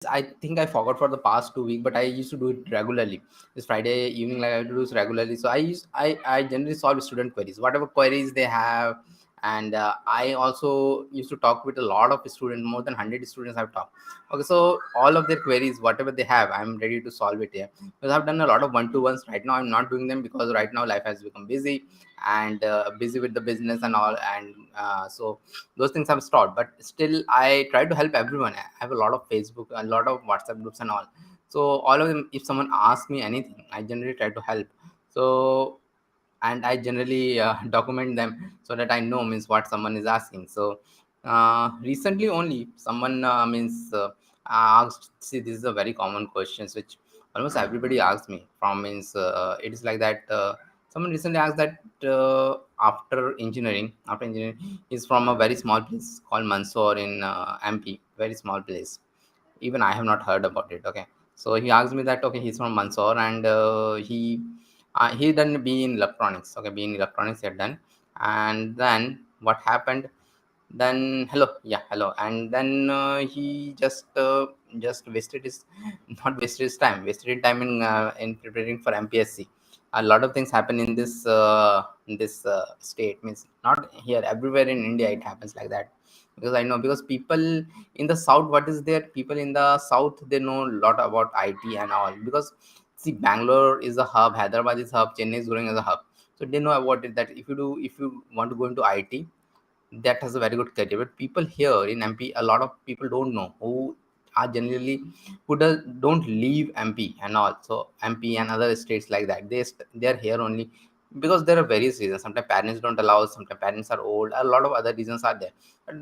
I think I forgot for the past 2 weeks, but I used to do it regularly. This Friday evening, like I do this regularly. So I generally solve student queries, whatever queries they have, and I also used to talk with a lot of students, more than 100 students I've talked. Okay, so all of their queries, whatever they have, I'm ready to solve it here. Because I've done a lot of one-to-ones. Right now, I'm not doing them because right now life has become busy and busy with the business and all, and so those things have stopped, but still I try to help everyone. I have a lot of Facebook, a lot of WhatsApp groups and all. So all of them, if someone asks me anything, I generally try to help. So, and I generally document them so that I know means what someone is asking. So recently only someone asked, see, this is a very common questions which almost everybody asks me from, means it is like that someone recently asked that after engineering is from a very small place called Mansoor in MP, very small place. Even I have not heard about it. Okay, so he asked me that, okay, he's from Mansoor, and he done be in electronics. Okay, be in electronics he had done, and then what happened? Then hello, yeah, hello, and then he just wasted his not wasted his time, wasted his time in preparing for MPSC. A lot of things happen in this state, means not here, everywhere in India it happens like that. Because I know, because people in the south, what is there, people in the south, they know a lot about IT and all. Because see, Bangalore is a hub, Hyderabad is hub, Chennai is growing as a hub. So they know about it, that if you want to go into IT, that has a very good career. But people here in MP, a lot of people don't know, who are generally, don't leave MP and all. So MP and other states like that, they're here only because there are various reasons. Sometimes parents don't allow, sometimes parents are old, a lot of other reasons are there.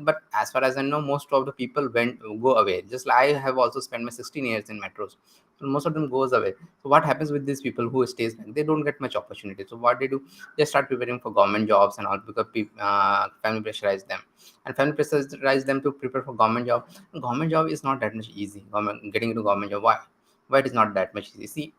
But as far as I know, most of the people went go away. Just like I have also spent my 16 years in metros, so most of them goes away. So what happens with these people who stays back? They don't get much opportunity. So what they do, they start preparing for government jobs and all, because family pressurize them, and family pressurize them to prepare for government job. Government job is not that much easy. Getting into government job, why it is not that much easy? See,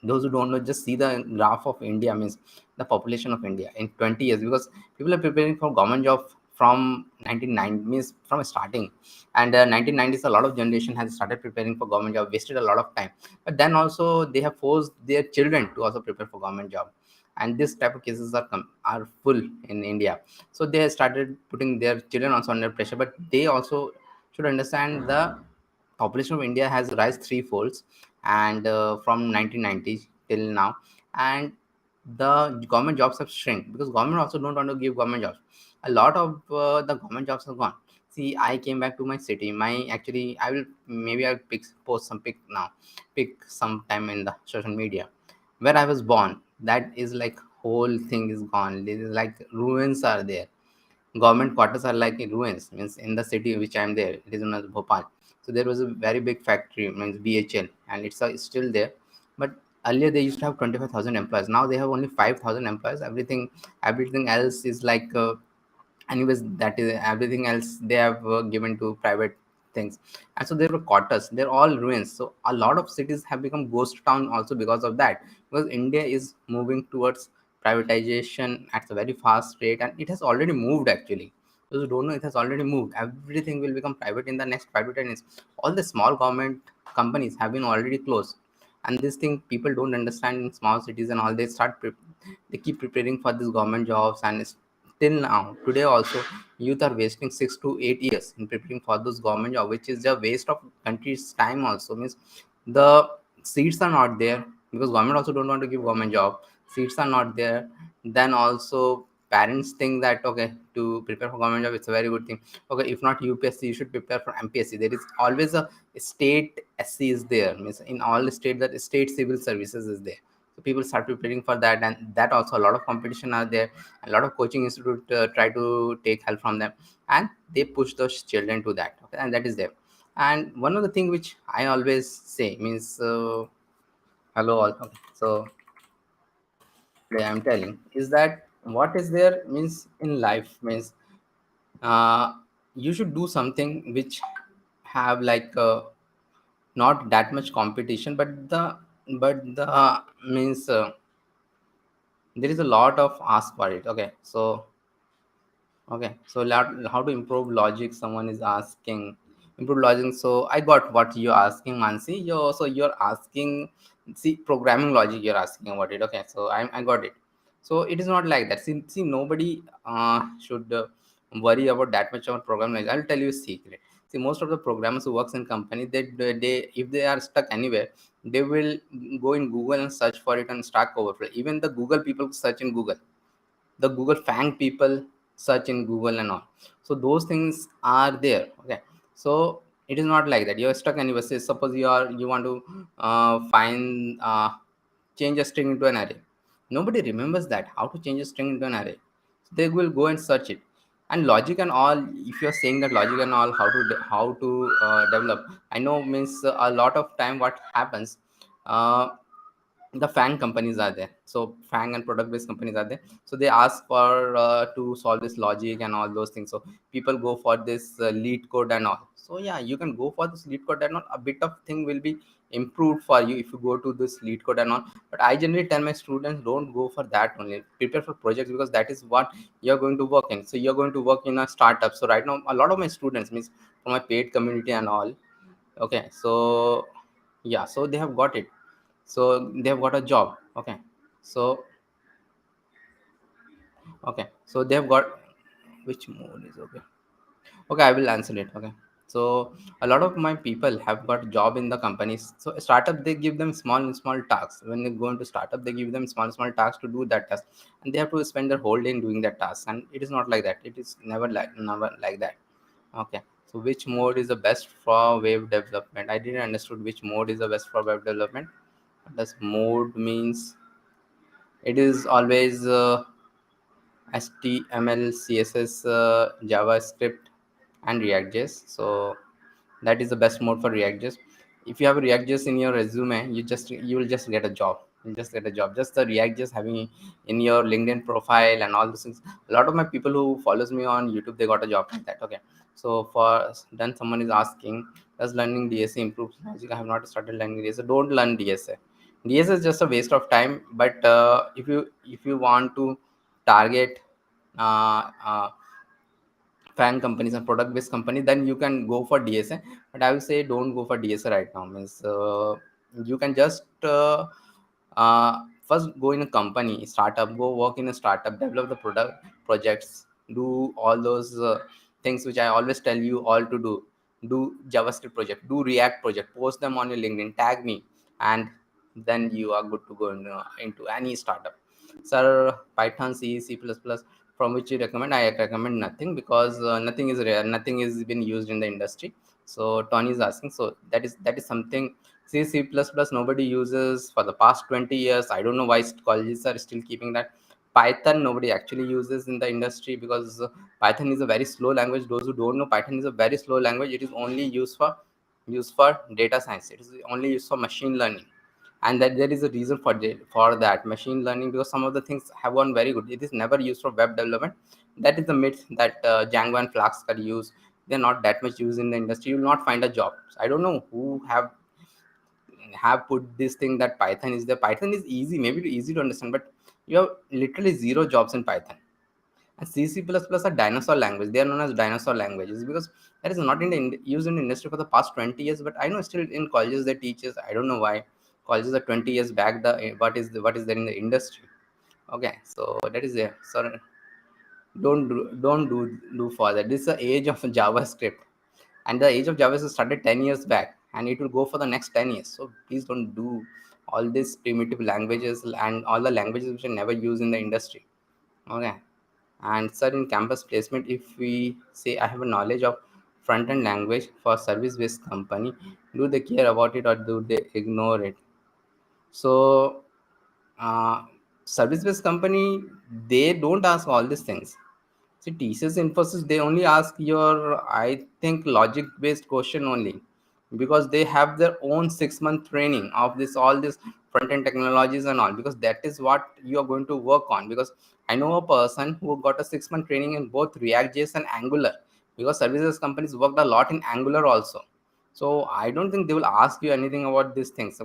those who don't know, just see the graph of India, means the population of India in 20 years. Because people are preparing for government job from 1990, means from starting. And 1990s, a lot of generation has started preparing for government job, wasted a lot of time. But then also they have forced their children to also prepare for government job, and this type of cases are full in India. So they started putting their children also under pressure. But they also should understand the population of India has rise three folds, and from 1990 till now, and the government jobs have shrunk because government also don't want to give government jobs. A lot of the government jobs are gone. See, I came back to my city. My actually, I will maybe I'll post some pic now, pic sometime in the social media where I was born. That is like whole thing is gone. This is like ruins are there. Government quarters are like in ruins. Means in the city which I am there, it is known as Bhopal. So there was a very big factory, means BHL, and it's still there. But earlier they used to have 25,000 employees. Now they have only 5,000 employees. Everything else is like anyways, that is everything else they have given to private things. And so there were quarters, they're all ruins. So a lot of cities have become ghost town also because of that, because India is moving towards privatization at a very fast rate, and it has already moved actually. Those who don't know, it has already moved. Everything will become private in the next 5 to 10 years. All the small government companies have been already closed, and this thing people don't understand in small cities and all. They keep preparing for these government jobs, and till now today also, youth are wasting 6 to 8 years in preparing for those government job, which is a waste of country's time also. Means the seats are not there, because government also don't want to give government job. Seats are not there. Then also parents think that, okay, to prepare for government job, it's a very good thing. Okay, if not UPSC, you should prepare for MPSC. There is always a state SC is there. Means in all the state, that state civil services is there. So people start preparing for that, and that also a lot of competition are there. A lot of coaching institute try to take help from them, and they push those children to that. Okay, and that is there. And one of the thing which I always say, means hello all. Okay, so I'm telling is that what is there, means in life, means uh, you should do something which have like not that much competition, but the means there is a lot of ask for it. Okay, so okay, so how to improve logic, someone is asking. improved logic. So I got what you're asking, Mansi. You're asking, see, programming logic you're asking about it. Okay, so I got it. So it is not like that. See, nobody should worry about that much of programming logic. I'll tell you a secret. See, most of the programmers who works in company, they if they are stuck anywhere, they will go in Google and search for it and Stack Overflow. Even the Google people search in Google, the Google Fang people search in Google and all. So those things are there. Okay, so it is not like that you're stuck anywhere. Say, suppose you want to find change a string into an array. Nobody remembers that how to change a string into an array. So they will go and search it. And logic and all, if you're saying that logic and all, how to develop, I know means a lot of time what happens, uh, the FANG companies are there. So FANG and product based companies are there. So they ask for to solve this logic and all those things. So people go for this lead code and all. So yeah, you can go for this lead code and all. A bit of thing will be improved for you if you go to this lead code and all. But I generally tell my students, don't go for that only. Prepare for projects, because that is what you're going to work in. So you're going to work in a startup. So right now, a lot of my students, means from my paid community and all. Okay, so yeah, so they have got it. So they have got a job. Okay, so okay, so they have got, which mode is okay. Okay, I will answer it. Okay, so a lot of my people have got job in the companies. So a startup, they give them small tasks. When they go into startup, they give them small tasks to do that task, and they have to spend their whole day in doing that task. And it is not like that. It is never like that. Okay, so which mode is the best for web development? I didn't understood which mode is the best for web development. What does mode means? It is always HTML, CSS, JavaScript, and React.js. So that is the best mode for React.js. If you have a React.js in your resume, you will just get a job. You just get a job. Just the React.js having in your LinkedIn profile and all those things. A lot of my people who follows me on YouTube, they got a job like that. Okay. So for then someone is asking, does learning DSA improve logic? I have not started learning DSA. Don't learn DSA. DSA is just a waste of time. But if you want to target uh, fan companies and product based company, then you can go for DSA. But I would say don't go for DSA right now. Means you can just first go in a company startup, go work in a startup, develop the product projects, do all those things which I always tell you all to do JavaScript project, do React project, post them on your LinkedIn, tag me, and then you are good to go into any startup. Sir, Python, C++, from which you recommend? I recommend nothing, because nothing is rare, nothing is been used in the industry. So Tony is asking. So that is something. C++ nobody uses for the past 20 years. I don't know why colleges are still keeping that. Python nobody actually uses in the industry, because Python is a very slow language. Those who don't know, Python is a very slow language. It is only used for data science. It is only used for machine learning, and that there is a reason for that machine learning, because some of the things have gone very good. It is never used for web development. That is the myth that Django and Flask are used. They're not that much used in the industry. You will not find a job. I don't know who have put this thing that Python is there. Python is easy, maybe easy to understand, but you have literally zero jobs in Python. And C++ are dinosaur language. They are known as dinosaur languages, because that is not used in the industry for the past 20 years. But I know still in colleges they teach us. I don't know why colleges are 20 years back. What is there in the industry? Okay, so that is there. So don't do for that. This is the age of JavaScript, and the age of JavaScript started 10 years back, and it will go for the next 10 years. So please don't do all these primitive languages and all the languages which are never used in the industry. Okay. And sir, in campus placement, if we say I have a knowledge of front end language for service based company, do they care about it or do they ignore it? So uh, service based company, they don't ask all these things. See, TCS Infosys, they only ask your, I think, logic based question only, because they have their own 6 month training of this, all this front end technologies and all, because that is what you are going to work on. Because I know a person who got a 6 month training in both React.js and Angular, because services companies worked a lot in Angular also. So I don't think they will ask you anything about these things,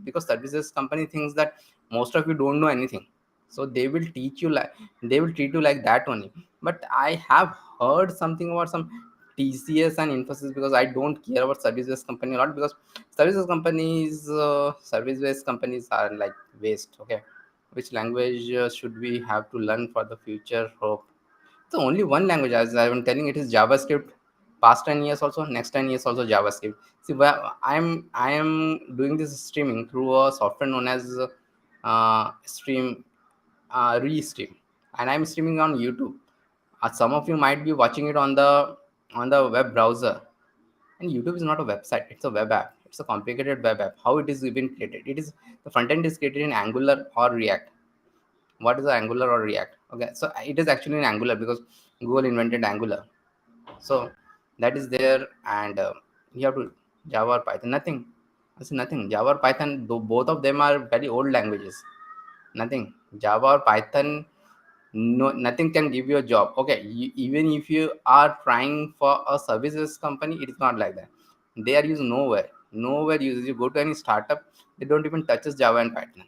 because services company thinks that most of you don't know anything. So they will treat you like that only. But I have heard something about some TCS and Infosys because I don't care about service-based company a lot, because service-based companies are like waste. Okay, which language should we have to learn for the future? Hope so. Only one language, as I'm telling, it is JavaScript. Past 10 years also, next 10 years also JavaScript. See, I am doing this streaming through a software known as Restream, and I'm streaming on YouTube. Some of you might be watching it on the web browser, and YouTube is not a website; it's a web app. It's a complicated web app. How it is even created? It is the front end is created in Angular or React. What is the Angular or React? Okay, so it is actually in Angular because Google invented Angular. So that is there, and you have to Java or Python. Nothing. I say nothing. Java or Python, though both of them are very old languages. Nothing. Java or Python, no, nothing can give you a job. Okay, even if you are trying for a services company, it is not like that. They are used nowhere. Nowhere uses. You go to any startup, they don't even touch Java and Python.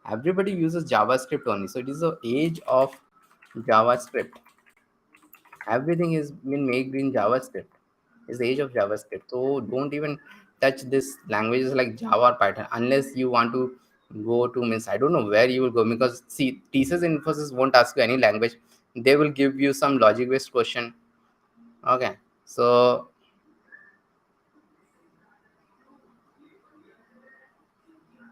Everybody uses JavaScript only. So it is the age of JavaScript. Everything is been made in JavaScript. It's the age of JavaScript. So don't even touch this languages like Java or Python unless you want to go to, means I don't know where you will go, because see, TCS and Infosys won't ask you any language. They will give you some logic based question. Okay. So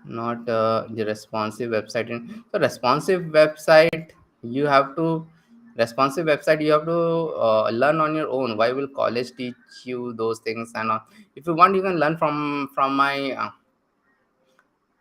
not the responsive website. So you have to responsive website you have to learn on your own. Why will college teach you those things? And if you want, you can learn from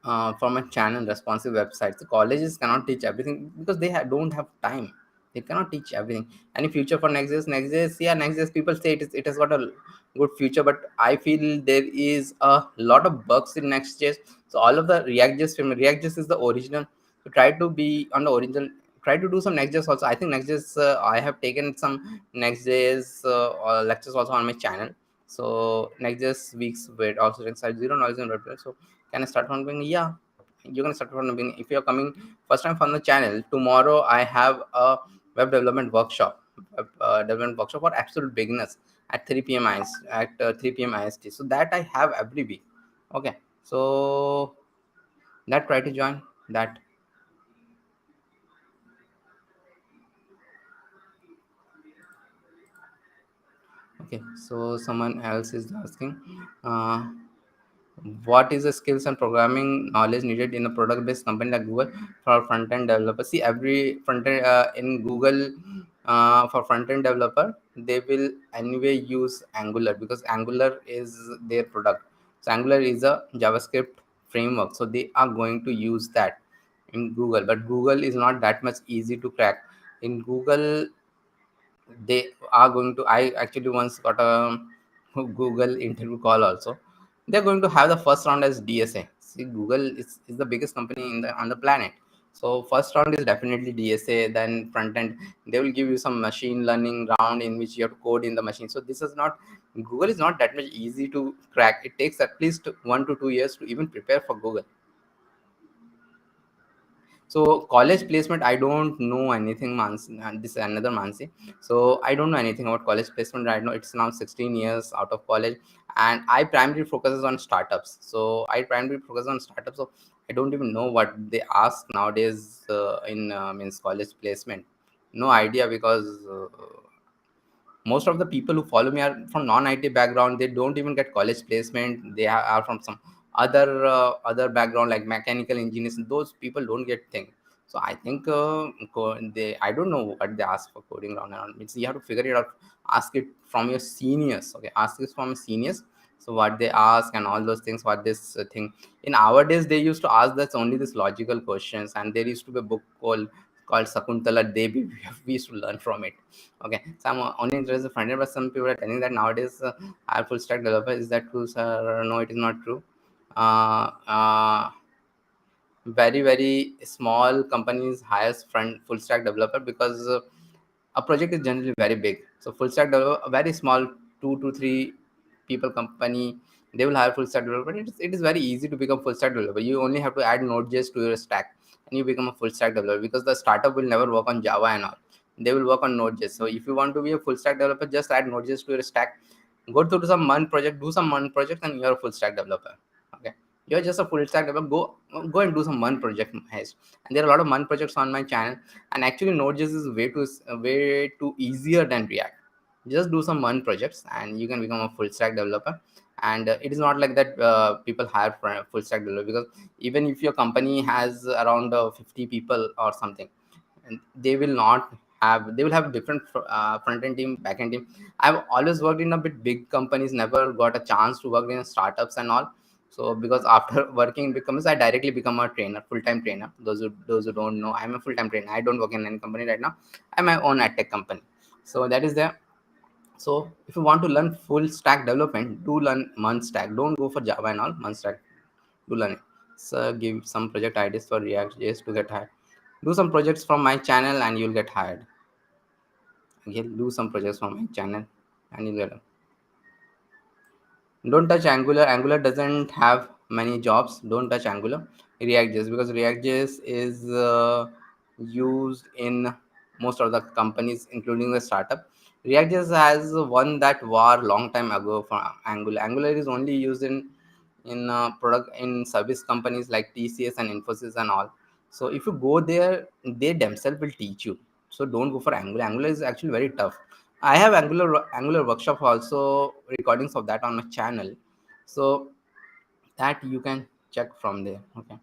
a channel responsive websites. The colleges cannot teach everything because don't have time. They cannot teach everything. Any future for Next.js, yeah, Next.js, people say it has got a good future, but I feel there is a lot of bugs in Next.js. So all of the React.js is the original. So try to be on the original. Try to do some Next.js also. I think Next.js, I have taken some Next.js lectures also on my channel. So Next.js weeks with also inside zero noise and WordPress. So can I start from the beginning? Yeah, you can start from the beginning. If you're coming first time from the channel, tomorrow I have a web development workshop, for absolute beginners at 3 p.m. at 3 p.m. IST. So that I have every week. Okay, so that try to join that. Okay, so someone else is asking. Uh, what is the skills and programming knowledge needed in a product based company like Google for front end developer? See, every front end in Google, for front end developer, they will anyway use Angular because Angular is their product. So Angular is a JavaScript framework, so they are going to use that in Google. But Google is not that much easy to crack. In Google, they are going to, I actually once got a Google interview call also. They're going to have the first round as DSA. See, Google is the biggest company in the on the planet. So first round is definitely DSA, then front end. They will give you some machine learning round in which you have to code in the machine. So this is not, Google is not that much easy to crack. It takes at least 1 to 2 years to even prepare for Google. So college placement, I don't know anything, and this is another Mansi. So I don't know anything about college placement right now. It's now 16 years out of college, and I primarily focuses on startups. So I primarily focus on startups. So I don't even know what they ask nowadays in means college placement. No idea, because most of the people who follow me are from non-IT background. They don't even get college placement. They are from some other background like mechanical engineers. Those people don't get thing. So I think they, I don't know what they ask for coding round and all. It's, you have to figure it out. Ask it from your seniors. Okay, ask it from seniors. So what they ask and all those things. What this thing in our days they used to ask that's only this logical questions, and there used to be a book called Sakuntala Devi. We used to learn from it. Okay, so I'm only interested in front end, but some people are telling that nowadays are full stack developer. Is that true, sir? No, it is not true. Uh, uh, very small companies hires front full stack developer because a project is generally very big. So full stack developer, a very small 2 to 3 people company, they will hire full stack developer. It is very easy to become full stack developer. You only have to add Node.js to your stack, and you become a full stack developer because the startup will never work on Java and all. they will work on Node.js. So if you want to be a full stack developer, just add Node.js to your stack, go through to some one project, do some one project, and you're a full stack developer. Okay, you're just a full stack developer. Go and do some one project, guys. And there are a lot of one projects on my channel. And actually, Node.js is way too easier than React. Just do some one projects, and you can become a full stack developer. And it is not like that people hire for a full stack developer, because even if your company has around 50 people or something, and they will have different front end team, back end team. I've always worked in a bit big companies, never got a chance to work in startups and all. So because after working in big companies, I directly become a trainer, full-time trainer. Those who don't know, I'm a full-time trainer. I don't work in any company right now. I'm my own ad tech company. So that is there. So if you want to learn full stack development, do learn Mun stack. Don't go for Java and all. Mun stack, do learn it. So give some project ideas for React.js to get hired. Do some projects from my channel and you'll get hired. Okay, do some projects from my channel and you'll get. Don't touch Angular. Angular doesn't have many jobs. Don't touch Angular. React.js, because React.js is used in most of the companies, including the startup. React.js has won that war long time ago for Angular. Angular is only used in product in service companies like TCS and Infosys and all. So if you go there, they themselves will teach you. So don't go for Angular. Angular is actually very tough. I have Angular workshop also, recordings of that on my channel. So that you can check from there. Okay,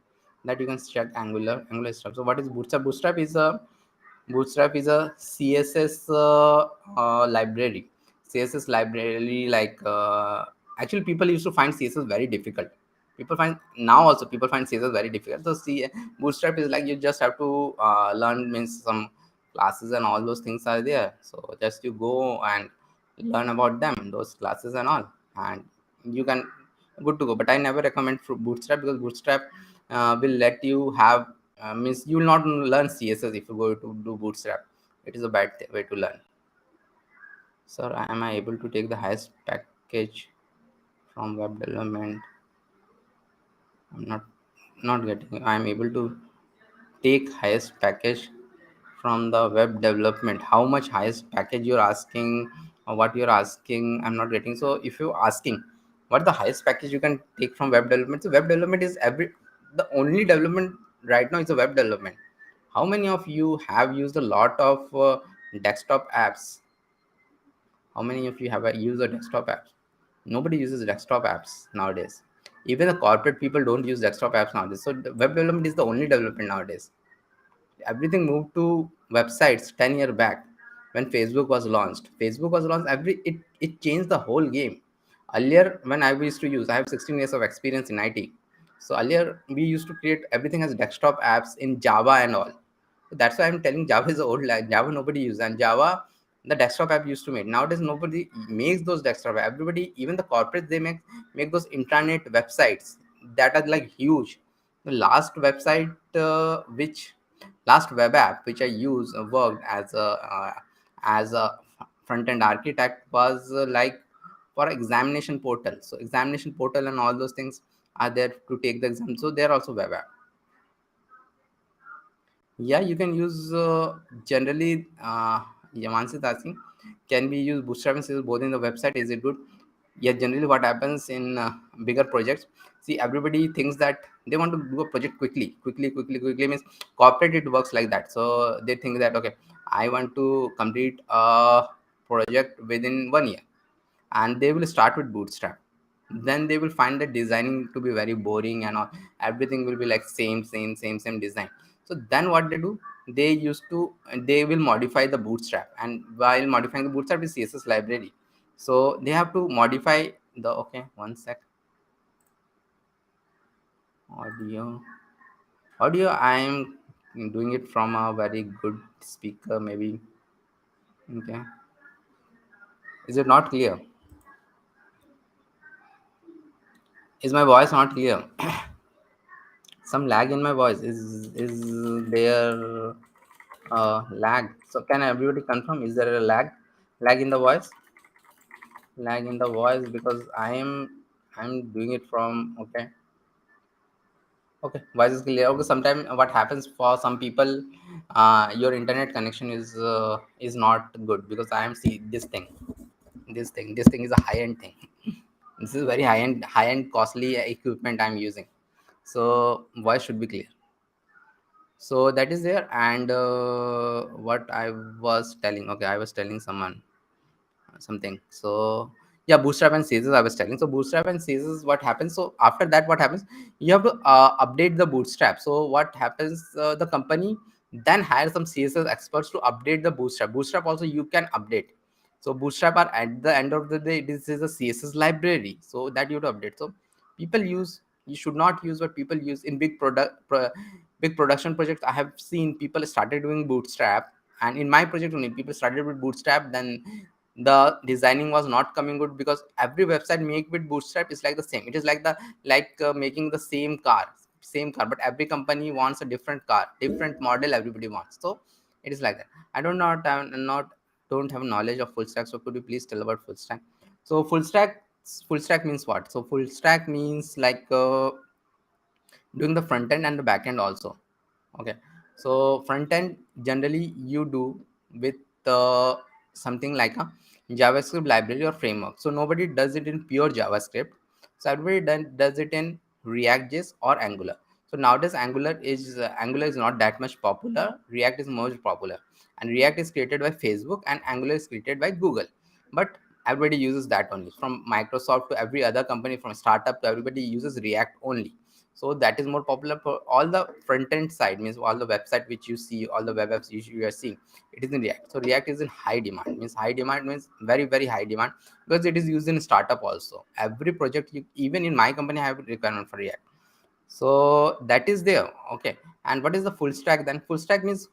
that you can check Angular stuff. So what is Bootstrap? Bootstrap is a CSS library. CSS library, like actually people used to find CSS very difficult. People find CSS very difficult. So Bootstrap is like you just have to learn, means some classes and all those things are there. So just you go and learn about them, those classes and all, and you can good to go. But I never recommend for Bootstrap, because Bootstrap will let you have means you will not learn CSS if you go to do Bootstrap. It is a bad way to learn. Sir, am I able to take the highest package from web development? I'm not getting. I'm able to take highest package from the web development. How much highest package you're asking, or what you're asking, I'm not getting. So if you're asking what the highest package you can take from web development, so web development is the only development right now is a web development. How many of you have used a lot of desktop apps? How many of you have used a desktop apps? Nobody uses desktop apps nowadays. Even the corporate people don't use desktop apps nowadays. So the web development is the only development nowadays. Everything moved to websites 10 year back when Facebook was launched. It changed the whole game. Earlier, when I used to use, I have 16 years of experience in IT. So earlier we used to create everything as desktop apps in Java and all. So that's why I'm telling Java is old. Like Java nobody uses, and Java the desktop app used to make. Nowadays nobody makes those desktop app. Everybody, even the corporates, they make those intranet websites that are like huge. The last web app which I use worked as a front end architect was like for examination portal. So examination portal and all those things are there to take the exam. So they're also web app. Yeah, you can use generally. Yamansi is asking, can we use Bootstrap and CSS both in the website? Is it good? Yeah, generally what happens in bigger projects. See, everybody thinks that they want to do a project quickly. Means corporate it works like that. So they think that okay, I want to complete a project within 1 year, and they will start with Bootstrap. Then they will find the designing to be very boring and all. Everything will be like same design. So then what they do, they will modify the Bootstrap, and while modifying the Bootstrap is CSS library, so they have to modify the, okay, one sec. Audio audio I am doing it from a very good speaker, maybe. Okay, is it not clear? Is my voice not clear? Some lag in my voice. Is there lag? So can everybody confirm, is there a lag in the voice? Lag in the voice, because I'm doing it from, okay. Okay, voice is clear. Okay, sometimes what happens for some people, your internet connection is not good because I am see this thing is a high end thing. This is very high end costly equipment I'm using. So voice should be clear. So that is there, and what I was telling. Okay, I was telling someone something. So yeah, bootstrap and CSS I was telling. So bootstrap and CSS, what happens? So after that, what happens? You have to update the bootstrap. So what happens? The company then hires some CSS experts to update the bootstrap. Bootstrap also you can update. So bootstrap are at the end of the day, this is a CSS library. So that you have to update. So people use, you should not use what people use in big production projects. I have seen people started doing bootstrap, and in my project only people started with bootstrap, then the designing was not coming good because every website make with bootstrap is like the same. It is like the making the same car, but every company wants a different car, different model everybody wants. So it is like that. I don't have knowledge of full stack, so could you please tell about full stack? So full stack means what? So full stack means like doing the front end and the back end also. Okay, so front end generally you do with something like a JavaScript library or framework. So nobody does it in pure JavaScript. So everybody does it in React.js or Angular. So nowadays Angular is not that much popular. React is more popular, and React is created by Facebook and Angular is created by Google. But everybody uses that only. From Microsoft to every other company, from startup to everybody uses React only. So that is more popular for all the front end side, means all the website which you see, all the web apps you are seeing, it is in React. So React is in high demand, means high demand means very very high demand, because it is used in startup also. Every project even in my company I have a requirement for React. So that is there. Okay, and what is the full stack then? Full stack means,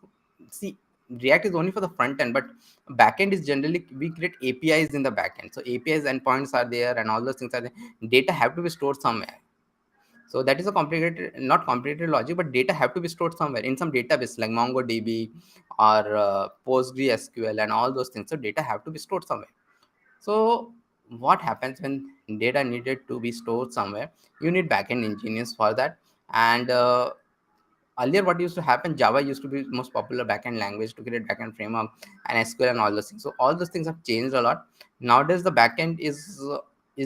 see, React is only for the front end, but backend is generally we create APIs in the backend. So APIs endpoints are there and all those things are there. Data have to be stored somewhere. So that is a complicated, not complicated logic, but data have to be stored somewhere in some database like MongoDB or PostgreSQL and all those things. So data have to be stored somewhere. So what happens when data needed to be stored somewhere? You need backend engineers for that. And earlier what used to happen, Java used to be most popular backend language to create backend framework, and SQL and all those things. So all those things have changed a lot. Nowadays the backend is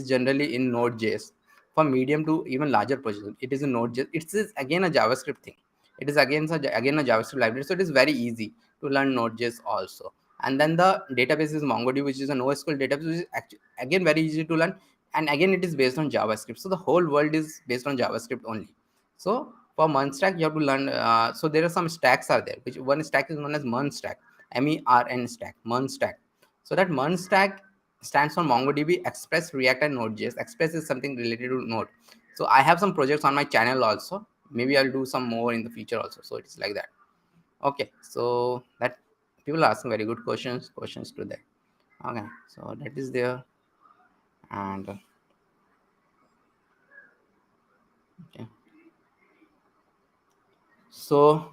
generally in Node.js. For medium to even larger projects, it is in Node.js. It is again a JavaScript thing. It is again a JavaScript library, so it is very easy to learn Node.js also. And then the database is MongoDB, which is a NoSQL database, which is actually, again, very easy to learn. And again it is based on JavaScript, so the whole world is based on JavaScript only. So for MERN stack, you have to learn. So there are some stacks are there. Which one stack is known as MERN stack, MERN stack, MERN stack. So that MERN stack stands for MongoDB, Express, React, and Node.js. Express is something related to Node. So I have some projects on my channel also. Maybe I'll do some more in the future also. So it's like that. Okay. So that people are asking very good questions to that. Okay. So that is there, and okay. So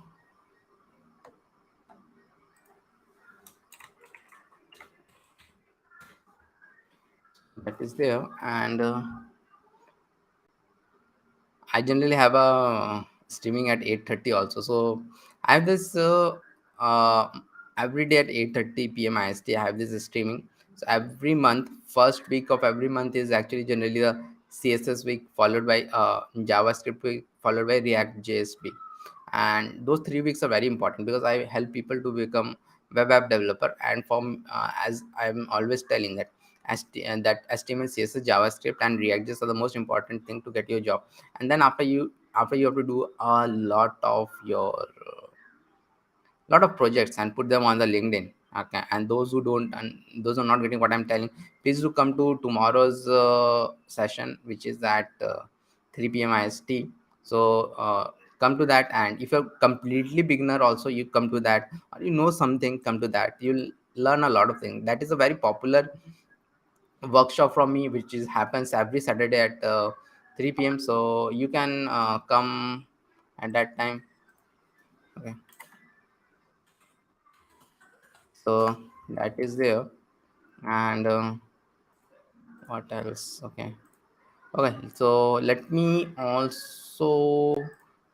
that is there, and. I generally have a streaming at 8:30 also. So I have this uh, every day at 8:30 p.m. IST. I have this streaming. So every month, first week of every month is actually generally the CSS week, followed by JavaScript week, followed by React JS week. And those 3 weeks are very important because I help people to become web app developer. And from as I'm always telling that that HTML, CSS, JavaScript, and React JS are the most important thing to get your job. And then after you have to do a lot of projects and put them on the LinkedIn. Okay, and those who don't, and those who are not getting what I'm telling, please do come to tomorrow's session, which is at 3 p.m. IST. So come to that, and if you're completely beginner also, you come to that, or you know something, come to that. You'll learn a lot of things. That is a very popular workshop from me, which is happens every Saturday at 3 p.m. So you can come at that time. Okay, so that is there, and what else? Okay, okay. So let me also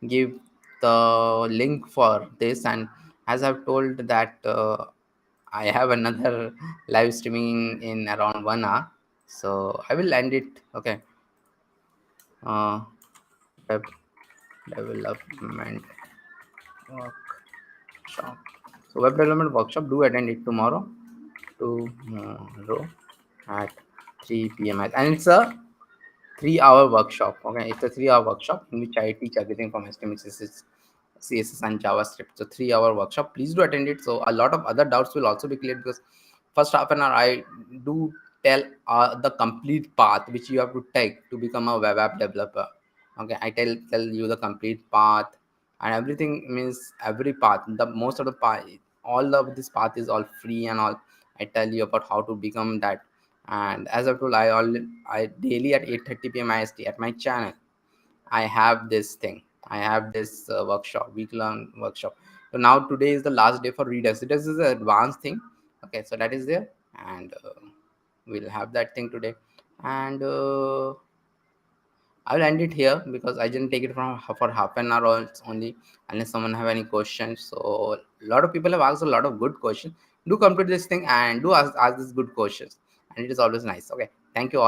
give the link for this. And as I've told that I have another live streaming in around 1 hour, so I will end it. Okay. uh, Web development workshop. So web development workshop, do attend it tomorrow at 3 p.m. And it's a 3 hour workshop. Okay, it's a 3 hour workshop in which I teach everything from HTML, CSS and JavaScript. So 3 hour workshop. Please do attend it. So a lot of other doubts will also be cleared, because first half an hour I do tell the complete path which you have to take to become a web app developer. Okay, I tell you the complete path and everything, means every path. The most of the path, all of this path is all free and all. I tell you about how to become that. And as I told, I daily at 8:30 p.m. IST at my channel, I have this thing. I have this workshop, week long workshop. So now today is the last day for Redux. Redux is an advanced thing. Okay, so that is there, and we'll have that thing today. And I will end it here because I didn't take it from for half an hour only, unless someone have any questions. So a lot of people have asked a lot of good questions. Do complete this thing and do ask this good questions, and it is always nice. Okay, thank you all.